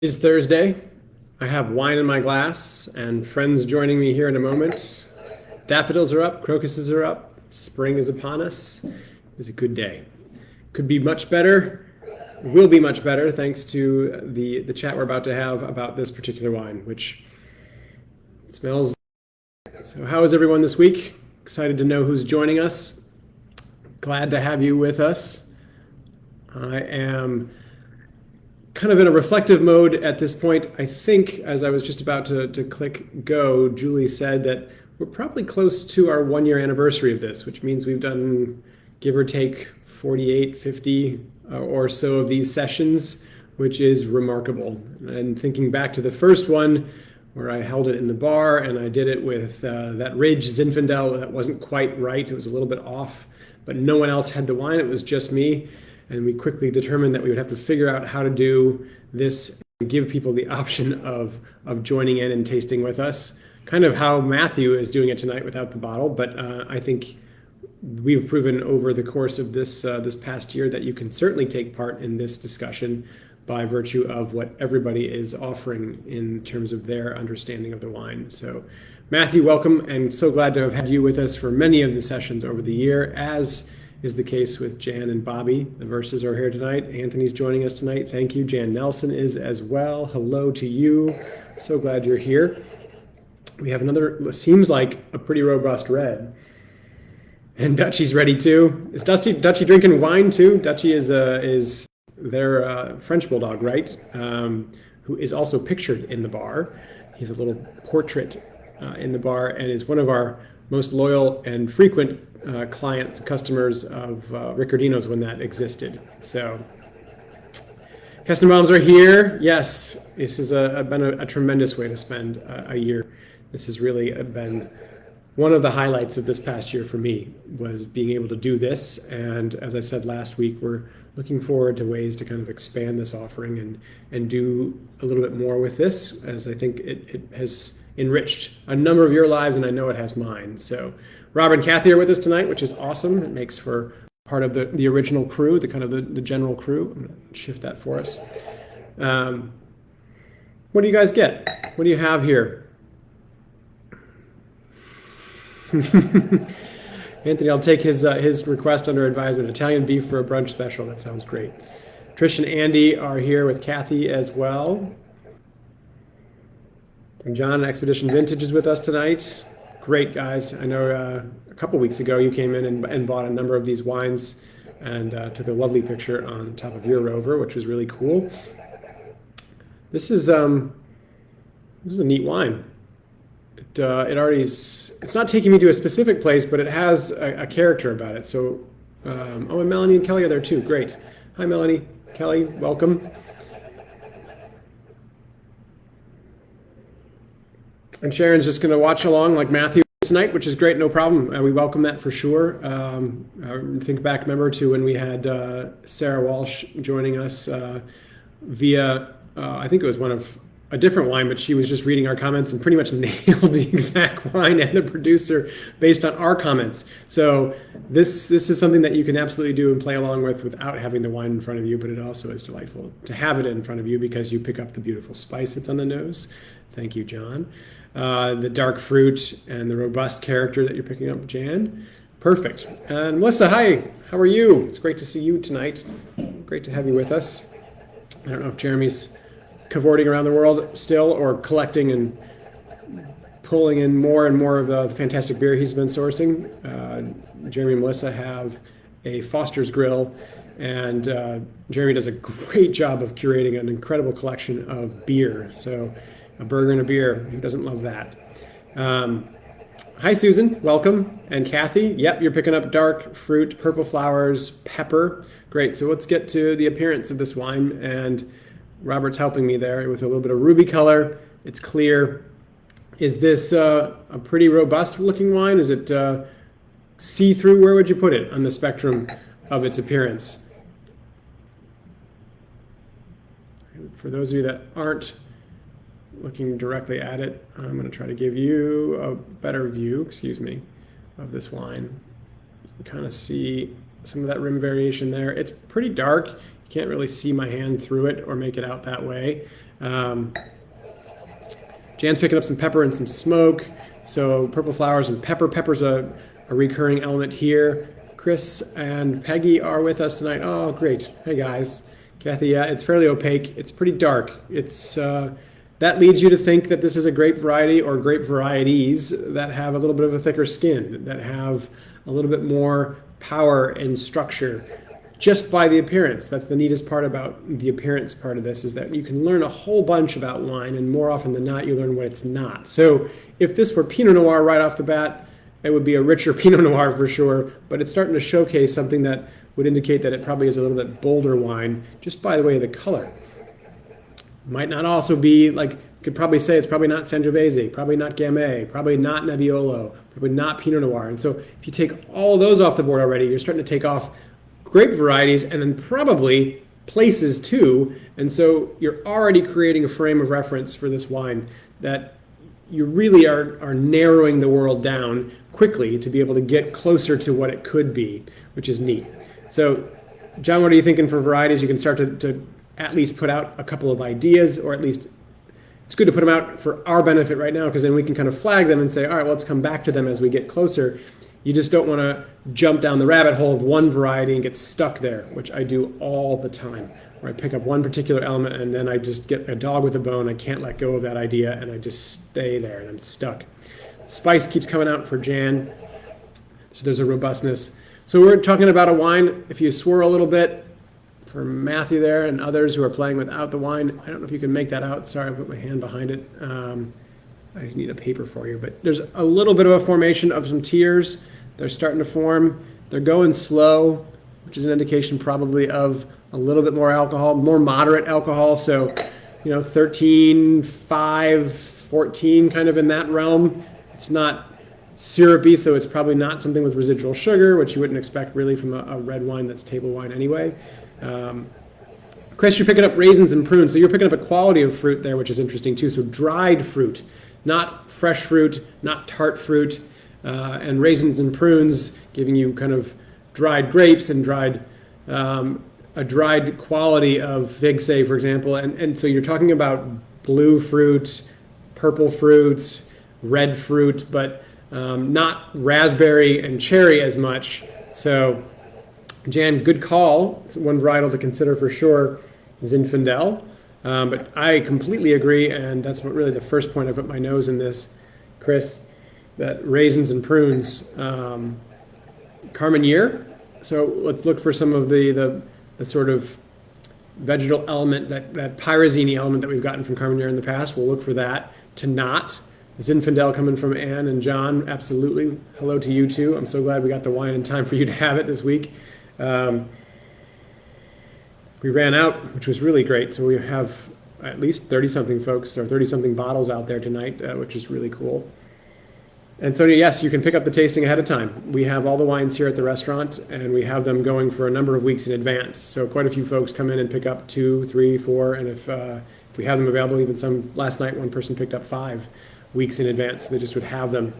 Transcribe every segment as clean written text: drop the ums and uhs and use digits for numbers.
It's Thursday. I have wine in my glass and friends joining me here in a moment. Daffodils are up, crocuses are up, spring is upon us. It's a good day. Could be much better, will be much better thanks to the chat we're about to have about this particular wine, which smells. So, how is everyone this week? Excited to know who's joining us. Glad to have you with us. I am kind of in a reflective mode at this point. I think as I was just about to click go, Julie said that we're probably close to our 1 year anniversary of this, which means we've done, give or take, 48, 50 or so of these sessions, which is remarkable. And thinking back to the first one, where I held it in the bar and I did it with that Ridge Zinfandel that wasn't quite right. It was a little bit off, but no one else had the wine. It was just me. And we quickly determined that we would have to figure out how to do this and give people the option of joining in and tasting with us. Kind of how Matthew is doing it tonight without the bottle, but I think we've proven over the course of this past year that you can certainly take part in this discussion by virtue of what everybody is offering in terms of their understanding of the wine. So Matthew, welcome, and so glad to have had you with us for many of the sessions over the year, as is the case with Jan and Bobby. The Verses are here tonight. Anthony's joining us tonight. Thank you. Jan Nelson is as well. Hello to you. So glad you're here. We have another, seems like a pretty robust red. And Dutchie's ready too. Is Dutchie drinking wine too? Dutchie is their French bulldog, right? Who is also pictured in the bar. He's a little portrait in the bar and is one of our most loyal and frequent clients, customers of Ricardino's when that existed. So, Kestenbaums are here. Yes, this has been a tremendous way to spend a year. This has really been one of the highlights of this past year for me, was being able to do this. And as I said last week, we're looking forward to ways to kind of expand this offering and do a little bit more with this, as I think it has enriched a number of your lives, and I know it has mine. So Robert and Kathy are with us tonight, which is awesome. It makes for part of the original crew, the kind of the general crew. I'm going to shift that for us. What do you guys get? What do you have here? Anthony, I'll take his request under advisement. Italian beef for a brunch special. That sounds great. Trish and Andy are here with Kathy as well. And John at Expedition Vintage is with us tonight. Great, guys. I know a couple weeks ago you came in and bought a number of these wines and took a lovely picture on top of your Rover, which was really cool. This is a neat wine. It's not taking me to a specific place, but it has a character about it. So, oh, and Melanie and Kelly are there too. Great. Hi, Melanie. Kelly, welcome. And Sharon's just going to watch along like Matthew tonight, which is great. No problem. We welcome that for sure. Think back, remember, to when we had Sarah Walsh joining us via, I think it was one of a different wine, but she was just reading our comments and pretty much nailed the exact wine and the producer based on our comments. So this is something that you can absolutely do and play along with without having the wine in front of you, but it also is delightful to have it in front of you because you pick up the beautiful spice that's on the nose. Thank you, John. The dark fruit and the robust character that you're picking up, Jan. Perfect. And Melissa, hi. How are you? It's great to see you tonight. Great to have you with us. I don't know if Jeremy's cavorting around the world still or collecting and pulling in more and more of the fantastic beer he's been sourcing. Jeremy and Melissa have a Foster's Grill, and Jeremy does a great job of curating an incredible collection of beer. So a burger and a beer, who doesn't love that? Hi, Susan, welcome. And Kathy, yep, you're picking up dark fruit, purple flowers, pepper. Great, so let's get to the appearance of this wine. And Robert's helping me there with a little bit of ruby color. It's clear. Is this a pretty robust looking wine? Is it see-through? Where would you put it on the spectrum of its appearance? For those of you that aren't looking directly at it, I'm going to try to give you a better view, of this wine. You can kind of see some of that rim variation there. It's pretty dark. Can't really see my hand through it or make it out that way. Um, Jan's picking up some pepper and some smoke. So purple flowers and pepper. Pepper's a recurring element here. Chris and Peggy are with us tonight. Oh, great. Hey, guys. Kathy, yeah, it's fairly opaque. It's pretty dark. It's that leads you to think that this is a grape variety or grape varieties that have a little bit of a thicker skin, that have a little bit more power and structure just by the appearance. That's the neatest part about the appearance part of this, is that you can learn a whole bunch about wine, and more often than not, you learn what it's not. So if this were Pinot Noir right off the bat, it would be a richer Pinot Noir for sure, but it's starting to showcase something that would indicate that it probably is a little bit bolder wine just by the way of the color. Might not also be, like, could probably say it's probably not Sangiovese, probably not Gamay, probably not Nebbiolo, probably not Pinot Noir. And so if you take all of those off the board already, you're starting to take off grape varieties and then probably places too. And so you're already creating a frame of reference for this wine that you really are narrowing the world down quickly to be able to get closer to what it could be, which is neat. So, John, what are you thinking for varieties? You can start to at least put out a couple of ideas, or at least it's good to put them out for our benefit right now, because then we can kind of flag them and say, all right, well, let's come back to them as we get closer. You just don't want to jump down the rabbit hole of one variety and get stuck there, which I do all the time, where I pick up one particular element and then I just get a dog with a bone. I can't let go of that idea and I just stay there and I'm stuck. Spice keeps coming out for Jan, so there's a robustness. So we're talking about a wine. If you swirl a little bit, for Matthew there and others who are playing without the wine, I don't know if you can make that out. Sorry, I put my hand behind it. I need a paper for you, but there's a little bit of a formation of some tears. They're starting to form. They're going slow, which is an indication probably of a little bit more alcohol, more moderate alcohol. So, 13, 5, 14, kind of in that realm. It's not syrupy, so it's probably not something with residual sugar, which you wouldn't expect really from a red wine that's table wine anyway. Chris, you're picking up raisins and prunes, so you're picking up a quality of fruit there, which is interesting too. So dried fruit, not fresh fruit, not tart fruit, and raisins and prunes giving you kind of dried grapes and a dried quality of fig, say, for example. And so you're talking about blue fruit, purple fruit, red fruit, but not raspberry and cherry as much. So Jan, good call. It's one varietal to consider for sure, Zinfandel. But I completely agree, and that's what really the first point I put my nose in this, Chris, that raisins and prunes. Carmenere. So let's look for some of the sort of vegetal element, that pyrazine element that we've gotten from Carmenere in the past. We'll look for that. Tannat. Zinfandel coming from Anne and John. Absolutely. Hello to you too. I'm so glad we got the wine in time for you to have it this week. We ran out, which was really great. So we have at least 30-something folks or 30-something bottles out there tonight, which is really cool. And so, yes, you can pick up the tasting ahead of time. We have all the wines here at the restaurant, and we have them going for a number of weeks in advance. So quite a few folks come in and pick up 2, 3, 4, and if we have them available, even some, last night one person picked up 5 weeks in advance. So they just would have them.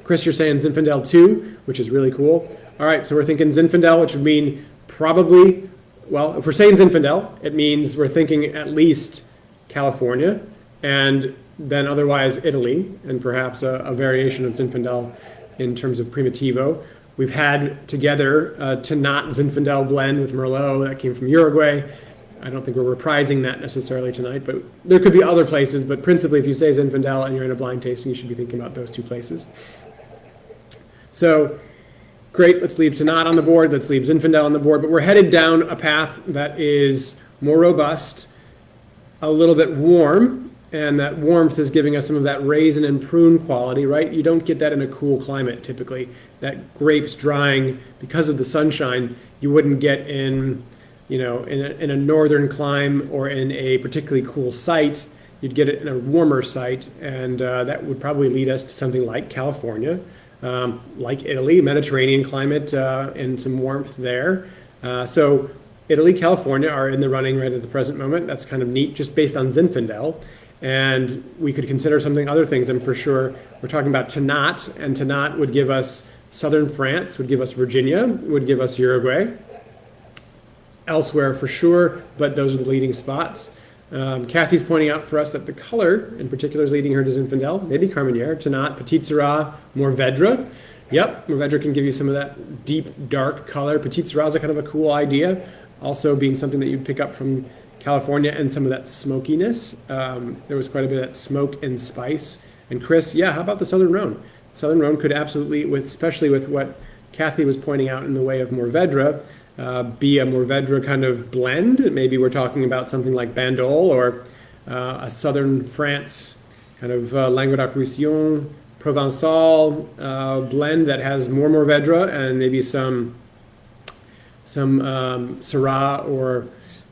Chris, you're saying Zinfandel 2, which is really cool. All right, so we're thinking Zinfandel, which would mean probably, well, if we're saying Zinfandel, it means we're thinking at least California, and then otherwise Italy, and perhaps a variation of Zinfandel in terms of Primitivo. We've had together a Tannat Zinfandel blend with Merlot that came from Uruguay. I don't think we're reprising that necessarily tonight, but there could be other places. But principally, if you say Zinfandel and you're in a blind tasting, you should be thinking about those 2 places. So, great, let's leave Tannat on the board, let's leave Zinfandel on the board, but we're headed down a path that is more robust, a little bit warm, and that warmth is giving us some of that raisin and prune quality, right? You don't get that in a cool climate typically. That grapes drying because of the sunshine, you wouldn't get in, in a northern clime or in a particularly cool site. You'd get it in a warmer site, and that would probably lead us to something like California, like Italy, Mediterranean climate, and some warmth there. So Italy, California are in the running right at the present moment. That's kind of neat, just based on Zinfandel. And we could consider other things, and for sure, we're talking about Tannat, and Tannat would give us southern France, would give us Virginia, would give us Uruguay. Elsewhere for sure, but those are the leading spots. Kathy's pointing out for us that the color, in particular, is leading her to Zinfandel, maybe Carmenere, Tannat, Petit Syrah, Mourvedre. Yep, Mourvedre can give you some of that deep, dark color. Petit Syrah is a kind of a cool idea, also being something that you'd pick up from California, and some of that smokiness. There was quite a bit of that smoke and spice. And Chris, yeah, how about the Southern Rhone? Southern Rhone could absolutely, especially with what Kathy was pointing out in the way of Mourvedre, be a Mourvedre kind of blend. Maybe we're talking about something like Bandol, or a Southern France kind of Languedoc-Roussillon, Provençal blend that has more Mourvedre and maybe some Syrah or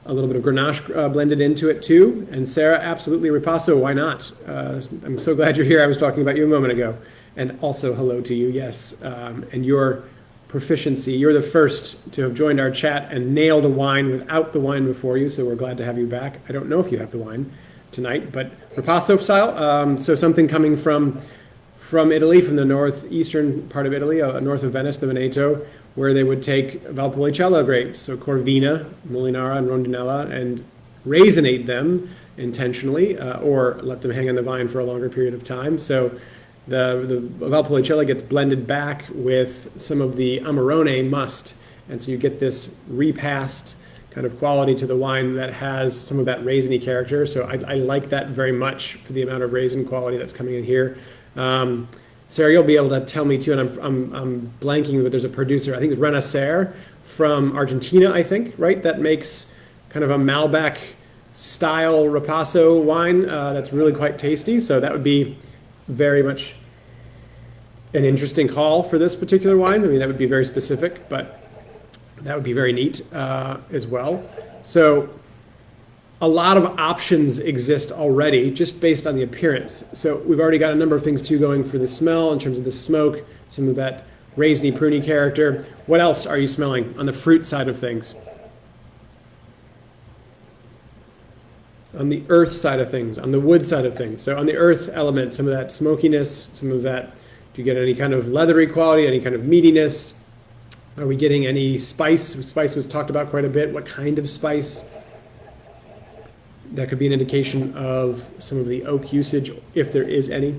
a little bit of Grenache blended into it too. And Sarah, absolutely Ripasso, why not? I'm so glad you're here. I was talking about you a moment ago. And also hello to you, yes. And your proficiency, you're the first to have joined our chat and nailed a wine without the wine before you, so we're glad to have you back. I don't know if you have the wine tonight, but Ripasso style, so something coming from Italy, from the northeastern part of Italy, north of Venice, the Veneto, where they would take Valpolicella grapes, so Corvina, Molinara, and Rondinella, and raisinate them intentionally, or let them hang on the vine for a longer period of time. So the Valpolicella gets blended back with some of the Amarone must, and so you get this repassed kind of quality to the wine that has some of that raisiny character. So I like that very much for the amount of raisin quality that's coming in here. Sarah, you'll be able to tell me too, and I'm blanking, but there's a producer, I think it's Renacer from Argentina, I think, right? That makes kind of a Malbec style Ripasso wine that's really quite tasty. So that would be very much an interesting call for this particular wine. I mean, that would be very specific, but that would be very neat as well. So a lot of options exist already just based on the appearance. So we've already got a number of things too going for the smell in terms of the smoke, some of that raisiny, pruny character. What else are you smelling on the fruit side of things? On the earth side of things, on the wood side of things. So on the earth element, some of that smokiness, some of that, do you get any kind of leathery quality, any kind of meatiness? Are we getting any spice? Spice was talked about quite a bit. What kind of spice? That could be an indication of some of the oak usage, if there is any.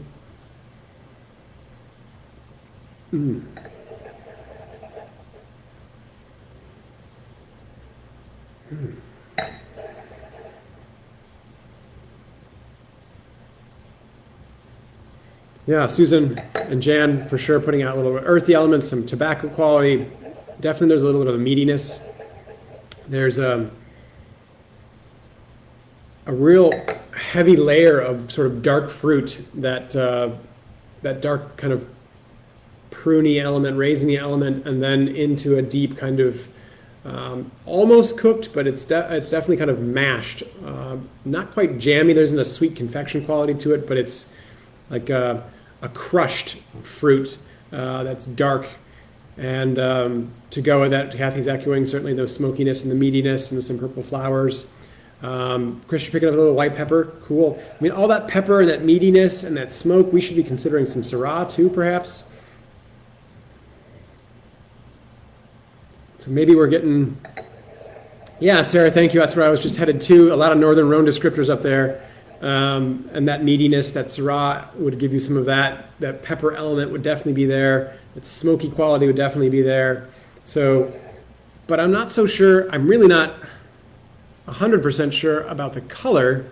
Mm. Mm. Yeah, Susan and Jan for sure putting out a little earthy elements, some tobacco quality. Definitely there's a little bit of a meatiness. There's a real heavy layer of sort of dark fruit, that dark kind of pruny element, raisiny element, and then into a deep kind of almost cooked, but it's definitely kind of mashed. Not quite jammy. There isn't a sweet confection quality to it, but it's like a crushed fruit that's dark. And to go with that, Kathy's echoing certainly those smokiness and the meatiness and some purple flowers. Chris, you're picking up a little white pepper. Cool. I mean, all that pepper and that meatiness and that smoke, we should be considering some Syrah too, perhaps. So maybe we're getting... Yeah, Sarah, thank you. That's where I was just headed to. A lot of Northern Rhone descriptors up there. And that meatiness, that Syrah would give you some of that. That pepper element would definitely be there. That smoky quality would definitely be there. So, but I'm not so sure. I'm really not 100% sure about the color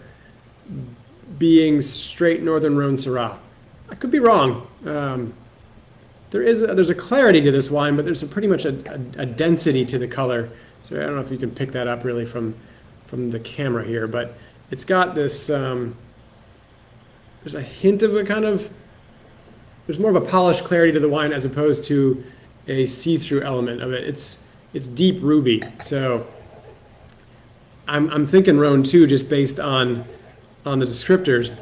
being straight Northern Rhone Syrah. I could be wrong. There's a clarity to this wine, but there's pretty much a density to the color. So I don't know if you can pick that up really from the camera here, but it's got this, there's a hint of a kind of, there's more of a polished clarity to the wine as opposed to a see-through element of it. It's deep ruby. So I'm thinking Rhone too, just based on the descriptors,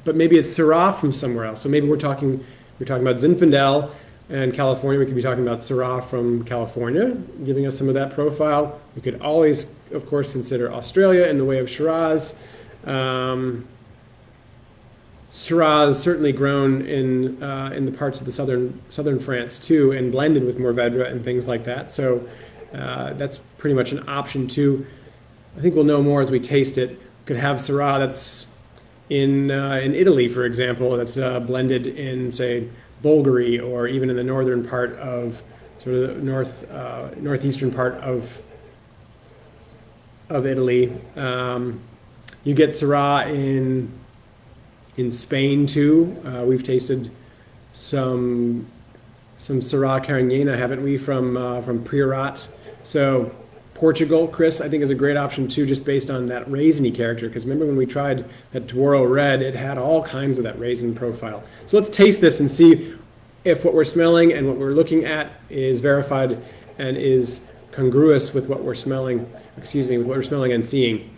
but maybe it's Syrah from somewhere else. So maybe we're talking about Zinfandel and California. We could be talking about Syrah from California, giving us some of that profile. We could always, of course, consider Australia in the way of Shiraz. Shiraz certainly grown in the parts of the southern France too, and blended with Mourvedre and things like that. So that's pretty much an option too. I think we'll know more as we taste it. Could have Syrah that's in Italy, for example, that's blended in, say, Bulgari, or even in the northern part of sort of the northeastern part of Italy. You get Syrah in Spain too. We've tasted some Syrah Carignana, haven't we, from Priorat? So Portugal, Chris, I think is a great option too, just based on that raisiny character. Because remember when we tried that Douro Red, it had all kinds of that raisin profile. So let's taste this and see if what we're smelling and what we're looking at is verified and is congruous with what we're smelling. Excuse me, with what we're smelling and seeing.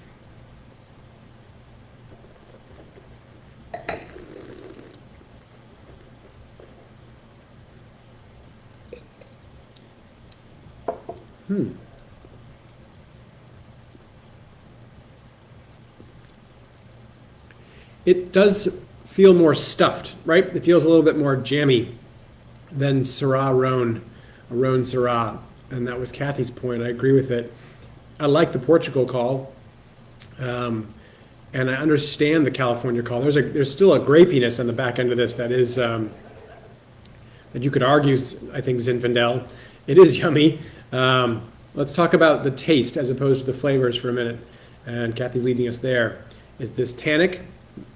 It does feel more stuffed, right? It feels a little bit more jammy than Syrah Rhone, a Rhone Syrah. And that was Kathy's point. I agree with it. I like the Portugal call. And I understand the California call. There's still a grapiness on the back end of this that is that you could argue, I think, Zinfandel. It is yummy. Let's talk about the taste as opposed to the flavors for a minute. And Kathy's leading us there. Is this tannic?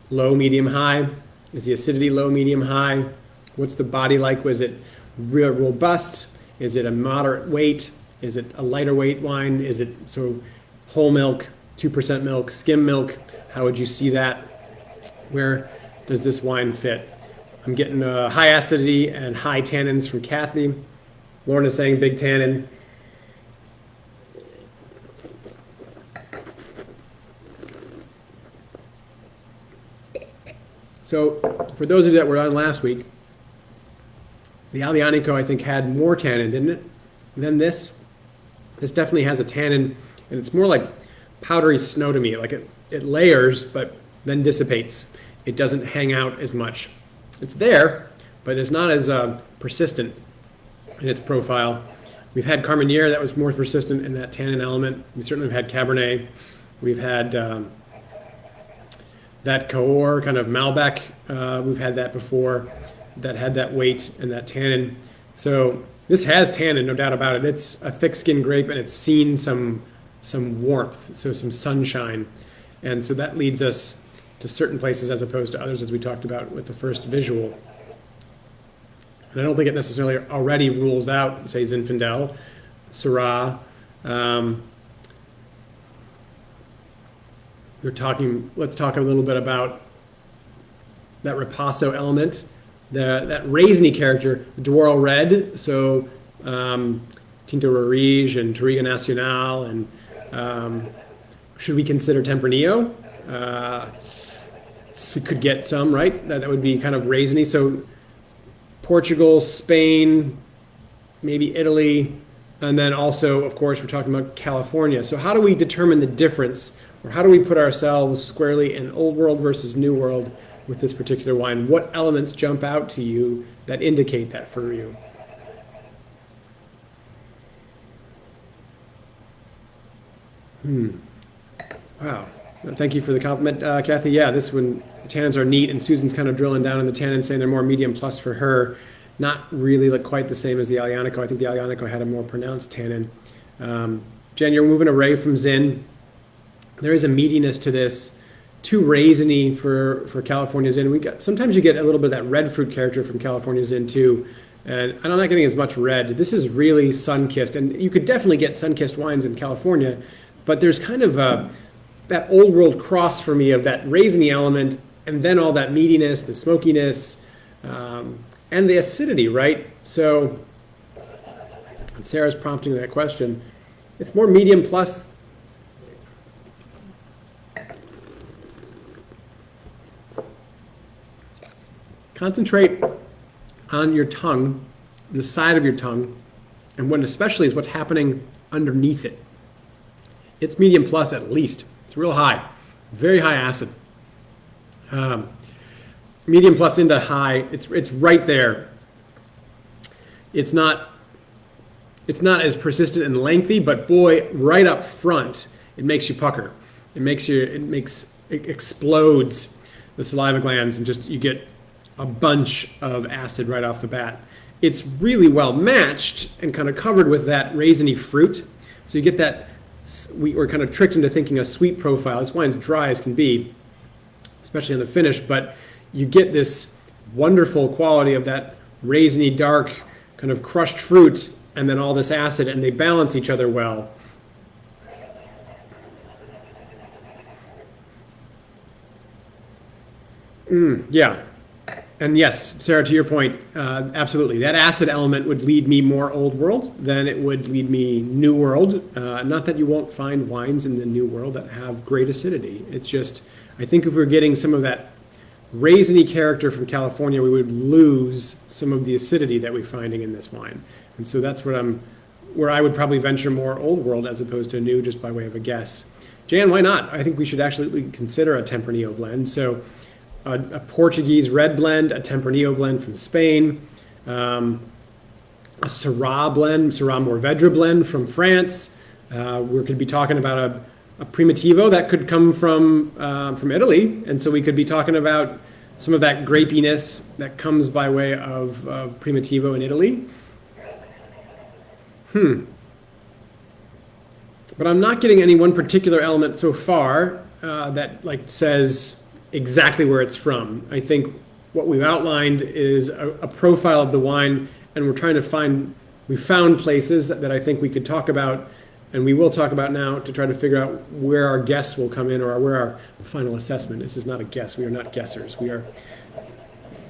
Low, medium, high? Is the acidity low, medium, high? What's the body like? Was it real robust? Is it a moderate weight? Is it a lighter weight wine? Is it so whole milk, 2% milk, skim milk? How would you see that? Where does this wine fit? I'm getting high acidity and high tannins from Kathy. Lauren is saying big tannin. So for those of you that were on last week, the Aglianico, I think, had more tannin, didn't it, than this? This definitely has a tannin, and it's more like powdery snow to me. Like it layers, but then dissipates. It doesn't hang out as much. It's there, but it's not as persistent in its profile. We've had Carmenere that was more persistent in that tannin element. We certainly have had Cabernet. We've had that Cahors, kind of Malbec, we've had that before, that had that weight and that tannin. So this has tannin, no doubt about it. It's a thick-skinned grape, and it's seen some warmth, so some sunshine. And so that leads us to certain places as opposed to others, as we talked about with the first visual. And I don't think it necessarily already rules out, say, Zinfandel, Syrah. Let's talk a little bit about that Ripasso element, that raisiny character, the Douro Red, so Tinto Roriz and Touriga Nacional, and should we consider Tempranillo? So we could get some, right? That would be kind of raisiny. So Portugal, Spain, maybe Italy, and then also, of course, we're talking about California. So how do we determine the difference, or how do we put ourselves squarely in Old World versus New World with this particular wine? What elements jump out to you that indicate that for you? Wow. Thank you for the compliment, Kathy. Yeah, this one, the tannins are neat, and Susan's kind of drilling down on the tannins, saying they're more medium plus for her. Not really like quite the same as the Aglianico. I think the Aglianico had a more pronounced tannin. Jen, you're moving away from Zin. There is a meatiness to this, too raisiny for California Zin. Sometimes you get a little bit of that red fruit character from California Zin too, and I'm not getting as much red. This is really sun-kissed, and you could definitely get sun-kissed wines in California, but there's kind of that old world cross for me of that raisiny element, and then all that meatiness, the smokiness, and the acidity, right? So, and Sarah's prompting that question. It's more medium plus. Concentrate on your tongue, the side of your tongue, and what especially is what's happening underneath it. It's medium plus at least. It's real high, very high acid. Medium plus into high, it's right there. It's not as persistent and lengthy, but boy, right up front, it makes you pucker. It explodes the saliva glands, and just you get a bunch of acid right off the bat. It's really well matched and kind of covered with that raisiny fruit. So you get that, we're kind of tricked into thinking a sweet profile. This wine's dry as can be, especially on the finish, but you get this wonderful quality of that raisiny, dark, kind of crushed fruit, and then all this acid, and they balance each other well. Yeah. And yes, Sarah, to your point, absolutely. That acid element would lead me more Old World than it would lead me New World. Not that you won't find wines in the New World that have great acidity. It's just, I think if we're getting some of that raisiny character from California, we would lose some of the acidity that we're finding in this wine. And so that's where I would probably venture more Old World as opposed to New, just by way of a guess. Jan, why not? I think we should actually consider a Tempranillo blend. So a Portuguese red blend, a Tempranillo blend from Spain, a Syrah blend, Syrah Mourvedre blend from France. We could be talking about a Primitivo that could come from Italy, and so we could be talking about some of that grapiness that comes by way of Primitivo in Italy. But I'm not getting any one particular element so far that like says exactly where it's from. I think what we've outlined is a profile of the wine, and we found places that I think we could talk about, and we will talk about now, to try to figure out where our guess will come in, or where our final assessment. This is not a guess. We are not guessers. We are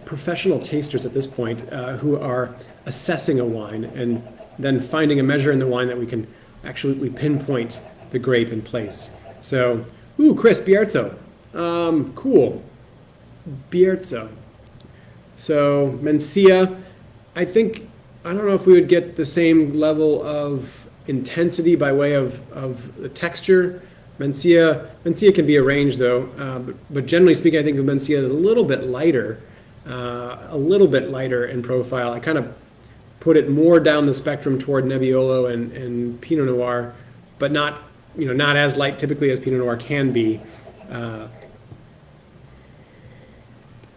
professional tasters at this point who are assessing a wine and then finding a measure in the wine that we can actually pinpoint the grape in place. So, Chris, Bierzo. Cool. Bierzo. So, Mencia, I don't know if we would get the same level of intensity by way of the texture. Mencia can be arranged though, but generally speaking, I think of Mencia as a little bit lighter in profile. I kind of put it more down the spectrum toward Nebbiolo and Pinot Noir, but not as light typically as Pinot Noir can be.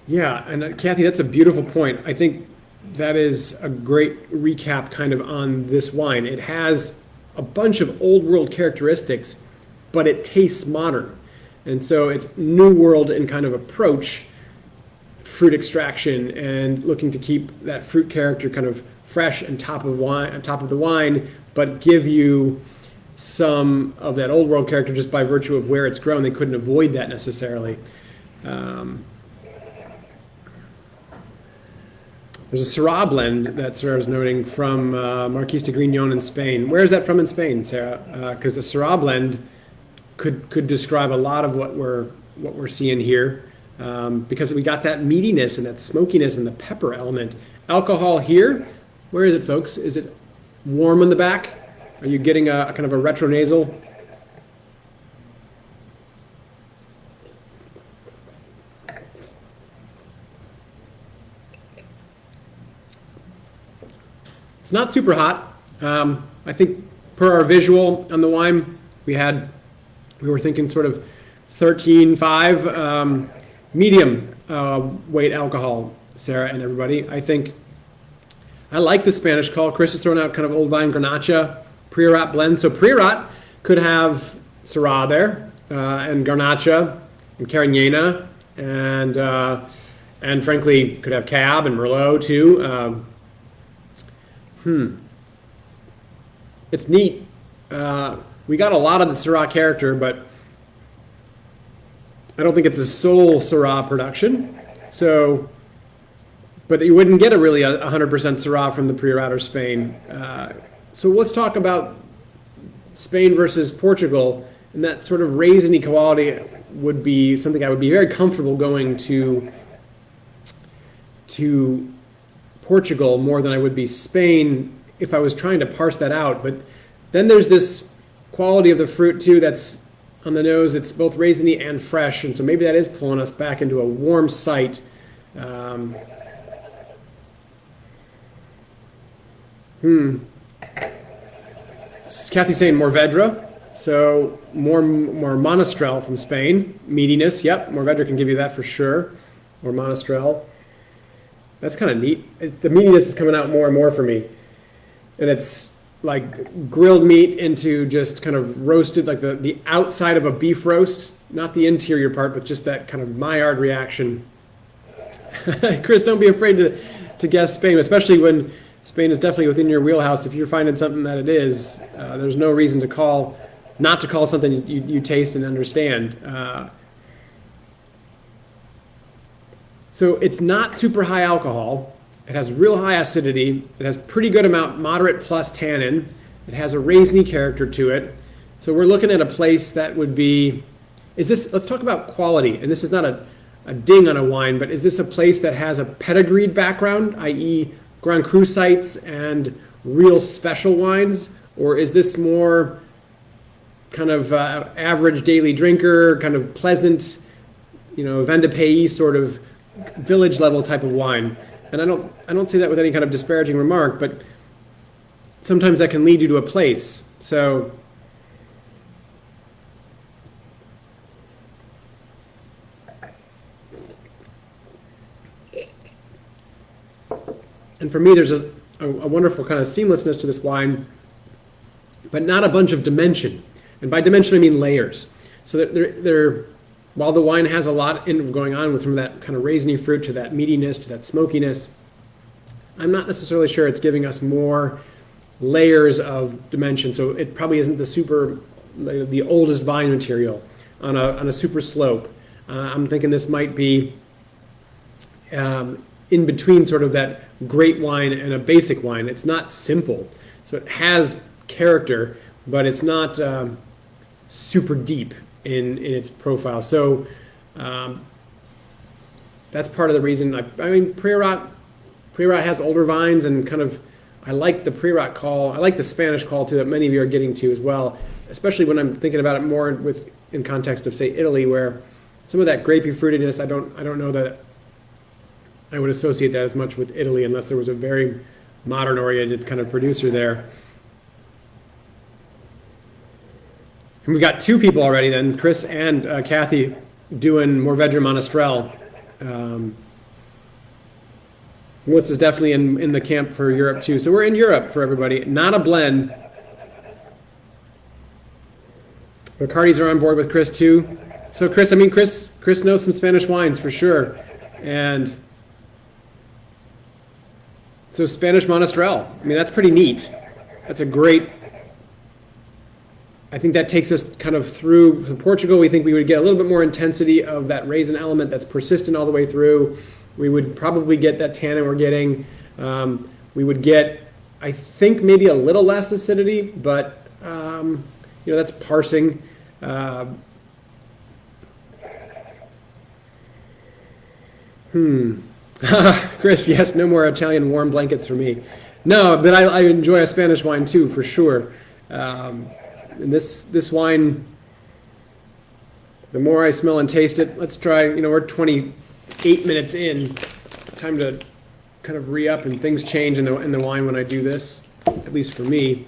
Yeah, and Kathy, that's a beautiful point. I think that is a great recap kind of on this wine. It has a bunch of old world characteristics, but it tastes modern. And so it's new world in kind of approach, fruit extraction, and looking to keep that fruit character kind of fresh and top of the wine, but give you some of that old world character just by virtue of where it's grown. They couldn't avoid that necessarily. There's a Syrah blend that Sarah was noting from Marquis de Grignon in Spain. Where is that from in Spain, Sarah? Because the Syrah blend could describe a lot of what we're seeing here, because we got that meatiness and that smokiness and the pepper element. Alcohol here, where is it, folks? Is it warm in the back? Are you getting a kind of a retronasal? It's not super hot. I think per our visual on the wine, we were thinking sort of 13.5 medium weight alcohol, Sarah and everybody. I like the Spanish call. Chris is throwing out kind of old vine Garnacha, Priorat blend. So Priorat could have Syrah there, and Garnacha, and Carignana, and frankly could have Cab and Merlot too. It's neat. We got a lot of the Syrah character, but I don't think it's a sole Syrah production. So, but you wouldn't get a really 100% Syrah from the Priorat or Spain. So let's talk about Spain versus Portugal, and that sort of raisiny quality would be something I would be very comfortable going to Portugal more than I would be Spain if I was trying to parse that out. But then there's this quality of the fruit too that's on the nose. It's both raisiny and fresh, and so maybe that is pulling us back into a warm site. Kathy's saying Mourvedre. So more Monastrell from Spain. Meatiness, yep. Wavra can give you that for sure. Or Monastrell. That's kind of neat. The meatiness is coming out more and more for me. And it's like grilled meat into just kind of roasted, like the outside of a beef roast. Not the interior part, but just that kind of Maillard reaction. Chris, don't be afraid to guess Spain, especially when Spain is definitely within your wheelhouse. If you're finding something that it is, there's no reason not to call something you taste and understand. So it's not super high alcohol. It has real high acidity. It has pretty good amount, moderate plus tannin. It has a raisiny character to it. So we're looking at a place that would be, let's talk about quality. And this is not a ding on a wine, but is this a place that has a pedigreed background, i.e. Grand Cru sites and real special wines? Or is this more kind of average daily drinker, kind of pleasant, vin de pays sort of village level type of wine? And I don't say that with any kind of disparaging remark, but sometimes that can lead you to a place. So and for me, there's a wonderful kind of seamlessness to this wine, but not a bunch of dimension. And by dimension, I mean layers. So that while the wine has a lot going on with from that kind of raisiny fruit to that meatiness to that smokiness, I'm not necessarily sure it's giving us more layers of dimension. So it probably isn't the oldest vine material on a super slope. I'm thinking this might be in between sort of that great wine and a basic wine. It's not simple. So it has character, but it's not super deep in its profile. So that's part of the reason. I mean, Priorat has older vines, and kind of I like the Priorat call. I like the Spanish call too that many of you are getting to as well, especially when I'm thinking about it more in context of, say, Italy, where some of that grapey fruitiness, I don't know that I would associate that as much with Italy unless there was a very modern oriented kind of producer there. And we've got two people already then, Chris and Kathy, doing Mourvèdre Monastrell. What's is definitely in the camp for Europe too. So we're in Europe for everybody. Not a blend. Ricardis are on board with Chris too. So Chris knows some Spanish wines for sure. And so Spanish Monastrell, I mean, that's pretty neat. That's a great, I think that takes us kind of through Portugal. We think we would get a little bit more intensity of that raisin element that's persistent all the way through. We would probably get that tannin we're getting. We would get, I think, maybe a little less acidity, but that's parsing. Chris, yes, no more Italian warm blankets for me. No, but I enjoy a Spanish wine too, for sure. And this wine, the more I smell and taste it, let's try, we're 28 minutes in. It's time to kind of re-up, and things change in the wine when I do this, at least for me.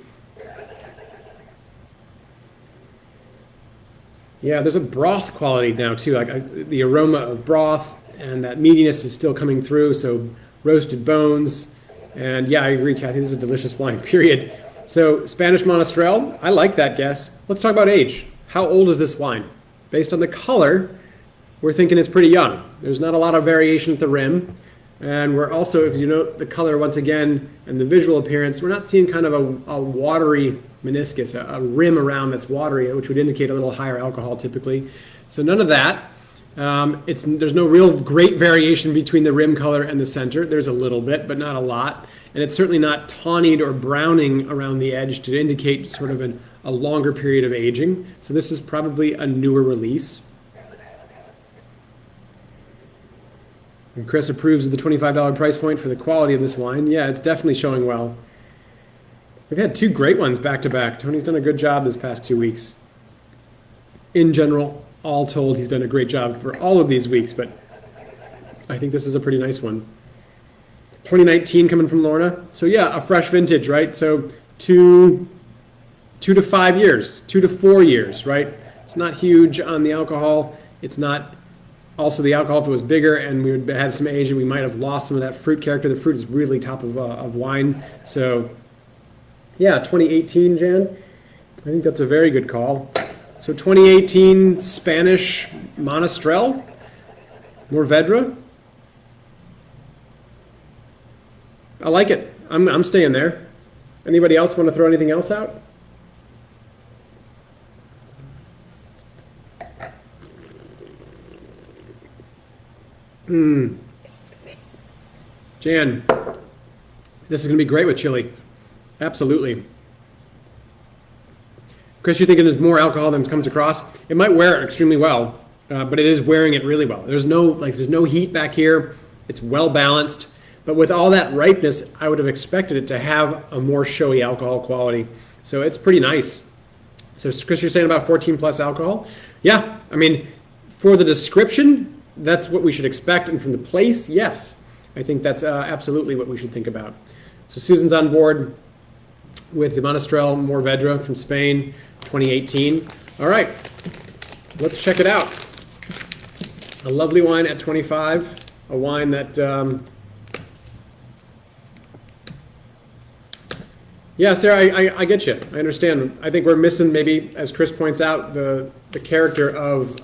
Yeah, there's a broth quality now too, like the aroma of broth. And that meatiness is still coming through, so roasted bones. And yeah, I agree, Kathy, this is a delicious wine, period. So Spanish Monastrell, I like that guess. Let's talk about age. How old is this wine? Based on the color, we're thinking it's pretty young. There's not a lot of variation at the rim. And we're also, if you note the color once again, and the visual appearance, we're not seeing kind of a watery meniscus, a rim around that's watery, which would indicate a little higher alcohol typically. So none of that. There's no real great variation between the rim color and the center. There's a little bit, but not a lot. And it's certainly not tawnied or browning around the edge to indicate sort of a longer period of aging. So this is probably a newer release. And Chris approves of the $25 price point for the quality of this wine. Yeah, it's definitely showing well. We've had two great ones back to back. Tony's done a good job this past 2 weeks. In general, all told, he's done a great job for all of these weeks, but I think this is a pretty nice one. 2019 coming from Lorna. So yeah, a fresh vintage, right? So 2 2 to 5 years, 2 to 4 years, right? It's not huge on the alcohol. It's not also the alcohol, if it was bigger and we would have some age, we might have lost some of that fruit character. The fruit is really top of wine. So yeah, 2018, Jan. I think that's a very good call. So 2018 Spanish Monastrell, Mourvedre. I like it. I'm staying there. Anybody else want to throw anything else out? Jan, this is going to be great with chili. Absolutely. Chris, you're thinking there's more alcohol than comes across. It might wear it extremely well, but it is wearing it really well. There's no heat back here. It's well balanced. But with all that ripeness, I would have expected it to have a more showy alcohol quality. So it's pretty nice. So Chris, you're saying about 14 plus alcohol? Yeah, I mean, for the description, that's what we should expect. And from the place, yes, I think that's absolutely what we should think about. So Susan's on board with the Monastrell Mourvedre from Spain, 2018. All right, let's check it out. A lovely wine at 25, a wine that... Yeah, Sarah, I get you. I understand. I think we're missing, maybe, as Chris points out, the character of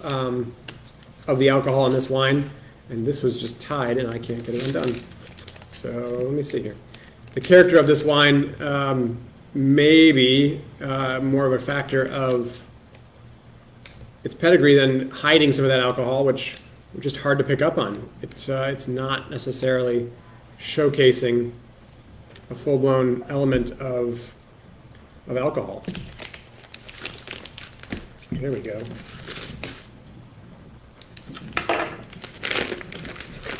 the alcohol in this wine. And this was just tied, and I can't get it undone. So let me see here. The character of this wine may be more of a factor of its pedigree than hiding some of that alcohol, which is just hard to pick up on. It's not necessarily showcasing a full-blown element of alcohol. There we go.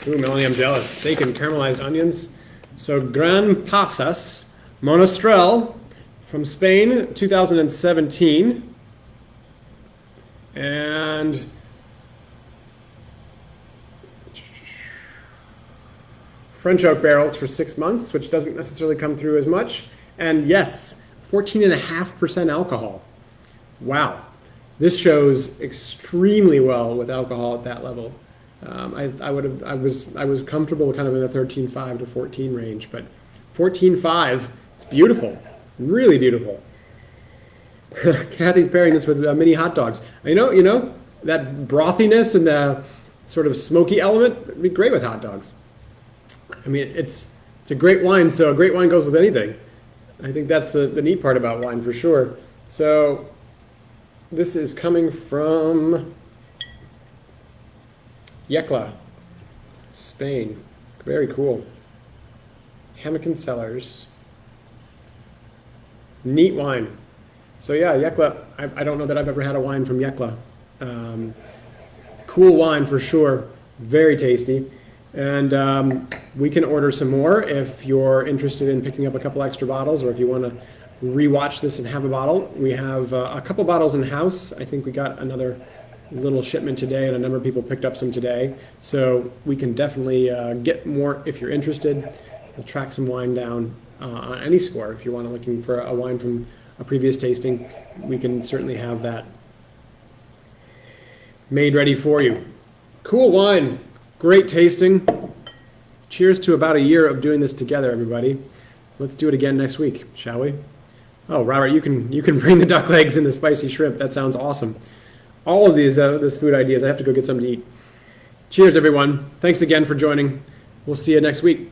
Ooh, Melanie, I'm jealous. Steak and caramelized onions. So Gran Pasas, Monastrell from Spain, 2017. And French oak barrels for 6 months, which doesn't necessarily come through as much. And yes, 14.5% alcohol. Wow. This shows extremely well with alcohol at that level. I was comfortable kind of in the 13.5 to 14 range, but 14.5, it's beautiful, really beautiful. Kathy's pairing this with mini hot dogs. You know that brothiness and the sort of smoky element would be great with hot dogs. I mean, it's a great wine, so a great wine goes with anything. I think that's the neat part about wine for sure. So this is coming from Yecla, Spain. Very cool. Hamilton Cellars. Neat wine. So yeah, Yecla, I don't know that I've ever had a wine from Yecla. Cool wine for sure. Very tasty. And we can order some more if you're interested in picking up a couple extra bottles, or if you want to rewatch this and have a bottle. We have a couple bottles in house. I think we got another little shipment today, and a number of people picked up some today. So we can definitely get more if you're interested. We'll track some wine down on any score. If you're looking for a wine from a previous tasting, we can certainly have that made ready for you. Cool wine. Great tasting. Cheers to about a year of doing this together, everybody. Let's do it again next week, shall we? Oh, Robert, you can bring the duck legs and the spicy shrimp. That sounds awesome. All of these food ideas. I have to go get something to eat. Cheers, everyone. Thanks again for joining. We'll see you next week.